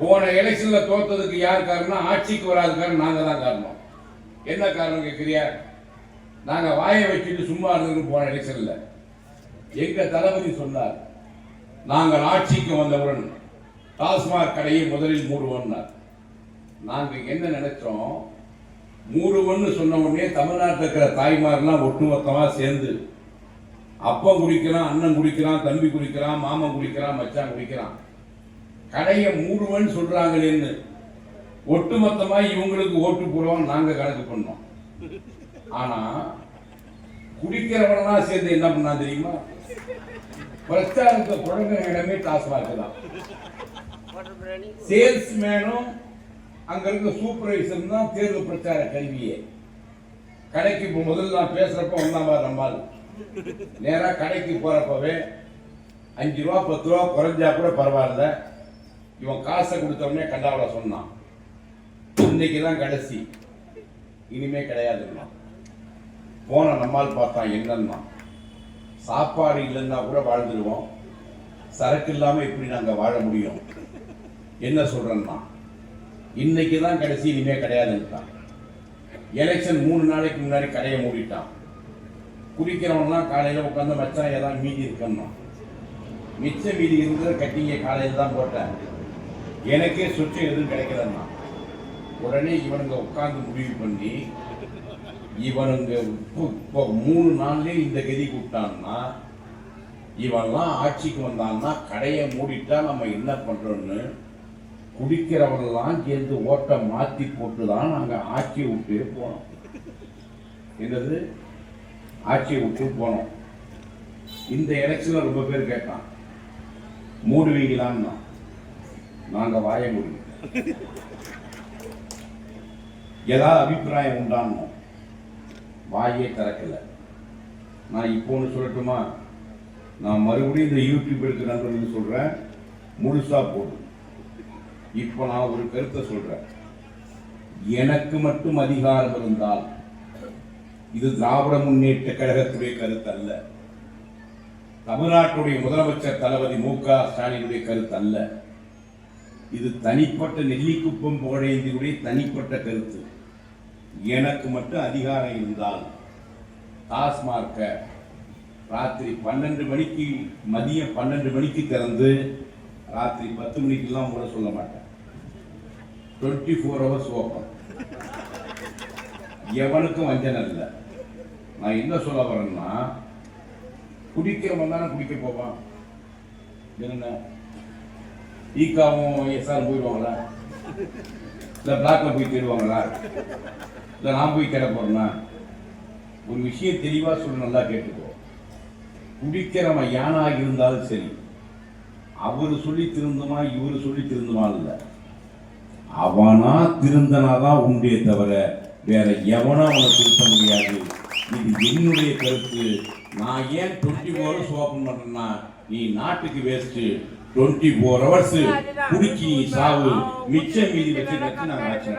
போன எலெக்ஷன்ல தோத்ததுக்கு யார் காரணம்? ஆட்சிக்கு வராத காரணம் நாங்க தான் காரணம். என்ன காரணம் கேட்கிறியா? நாங்க வாயை வச்சுட்டு சும்மா இருந்து போன எலெக்ஷன்ல எங்க தளபதி சொன்னார், நாங்கள் ஆட்சிக்கு வந்தவுடன் டாஸ்மாக் கடையை முதலில் மூடுவோம்னார். நாங்க என்ன நினைச்சோம், மூடுவோம்னு சொன்ன உடனே தமிழ்நாட்டில் இருக்கிற தாய்மாரெல்லாம் ஒட்டுமொத்தமா சேர்ந்து அப்பம் குடிக்கிறான், அண்ணன் குடிக்கிறான், தம்பி குடிக்கிறான், மாமன் குடிக்கிறான், மச்சான் குடிக்கிறான், கடையை மூடுவன்னு சொல்றாங்களேன்னு ஒட்டுமொத்தமா இவங்களுக்கு ஓட்டு போடுவோம் நாங்க கணக்கு பண்ணோம். ஆனா குடிக்கிறவனா சேர்ந்து என்ன பண்ணா தெரியுமா? பிரச்சாரத்தை தொடங்குற இடமே டாஸ்மாக் தான். சேல்ஸ்மேனும் அங்க இருக்க சூப்பர்வைசர் தான் தேர்தல் பிரச்சார கருவியே. கடைக்கு முதல்ல நான் பேசுறப்ப ஒன்னாம நம்மால் நேரா கடைக்கு போறப்பவே 5 ரூபா 10 ரூபா குறைஞ்சா கூட பரவாயில்ல, இவன் காசை கொடுத்தவனே கண்டாவள சொன்னான், இன்னைக்குதான் கடைசி, இனிமே கிடையாதுன்னா. போன நம்மால் பார்த்தான் என்னன்னா, சாப்பாடு இல்லைன்னா கூட வாழ்ந்துருவோம், சரக்கு இல்லாம எப்படி நாங்க வாழ முடியும்? என்ன சொல்றேன்னா, இன்னைக்குதான் கடைசி, இனிமே கிடையாதுன்னுட்டான். எலெக்ஷன் 3 நாளைக்கு முன்னாடி கடையை மூடிட்டான். குடிக்கிறவன்லாம் காலையில உட்காந்து மச்சான் ஏதாவது மீதி இருக்கணும், மிச்ச மீதி இருந்தது கட்டிங்க காலையில் தான் போட்டேன், எனக்கே சொச்சம் எதுவும் கிடைக்கலன்னா. உடனே இவனுங்க உட்கார்ந்து முடிவு பண்ணி இவனுங்க இப்போ 3 நாள்லயே இந்த கதி கூப்பிட்டான்னா, இவன்லாம் ஆட்சிக்கு வந்தான்னா கடையை மூடிட்டா நம்ம என்ன பண்றோம்னு குடிக்கிறவங்கெல்லாம் சேர்ந்து ஓட்டை மாத்தி போட்டுதான் நாங்க ஆட்சியை விட்டு போனோம். என்னது ஆட்சியை விட்டு போனோம். இந்த எலெக்ஷன்ல ரொம்ப பேர் கேட்டான், மூடுவீங்களான்னா நாங்க வாய முடியும், ஏதாவது அபிப்பிராயம் உண்டானோம், வாயே திறக்கல. நான் இப்போ ஒன்று சொல்லட்டுமா? நான் மறுபடியும் இந்த யூடியூப் எடுக்கிற நண்பர்கள் சொல்றேன், முழுசா போடும். இப்போ நான் ஒரு கருத்தை சொல்றேன், எனக்கு மட்டும் அதிகாரம் இருந்தால், இது திராவிட முன்னேற்ற கழகத்துடைய கருத்து அல்ல, தமிழ்நாட்டுடைய முதலமைச்சர் தளபதி மு.க. ஸ்டாலினுடைய கருத்து அல்ல, இது தனிப்பட்ட நெல்லிக்குப்பம் புகழேந்தியுடைய தனிப்பட்ட கருத்து. எனக்கு மட்டும் அதிகாரம் இருந்தால் டாஸ்மார்க்க ராத்திரி 12 மணிக்கு, மதியம் 12 மணிக்கு திறந்து ராத்திரி 10 மணிக்கெல்லாம் கூட சொல்ல மாட்டேன், 24 hours ஓப்பன். எவனுக்கும் வஞ்சனை இல்லை. நான் என்ன சொல்ல வரேன்னா, குடிக்கிறவன் தானே குடிக்க போவான். என்ன ஈக்காவும் எஸ்ஆர் போயிடுவாங்களா? இல்லை பிளாக்ல போய் தேடுவாங்களா? இல்லை நான் போய் தேட போறேன்னா? ஒரு விஷயம் தெளிவா சொல்லி நல்லா கேட்டுக்கோ. குடிக்கிறவன் யானாக இருந்தாலும் சரி, அவரு சொல்லி திருந்துமா இவரு சொல்லி திருந்துமா இல்லை, அவனா திருந்தனாதான் உண்டே தவிர வேற எவனா அவனை திருத்த முடியாது. இது என்னுடைய கருத்து. நான் ஏன் 24 hours ஓபன் பண்றேன்னா, நீ நாட்டுக்கு வேஸ்ட். 24 hours குடிக்கி சாவு, மிச்சம் மீதி வச்சு நான் ஆட்சி.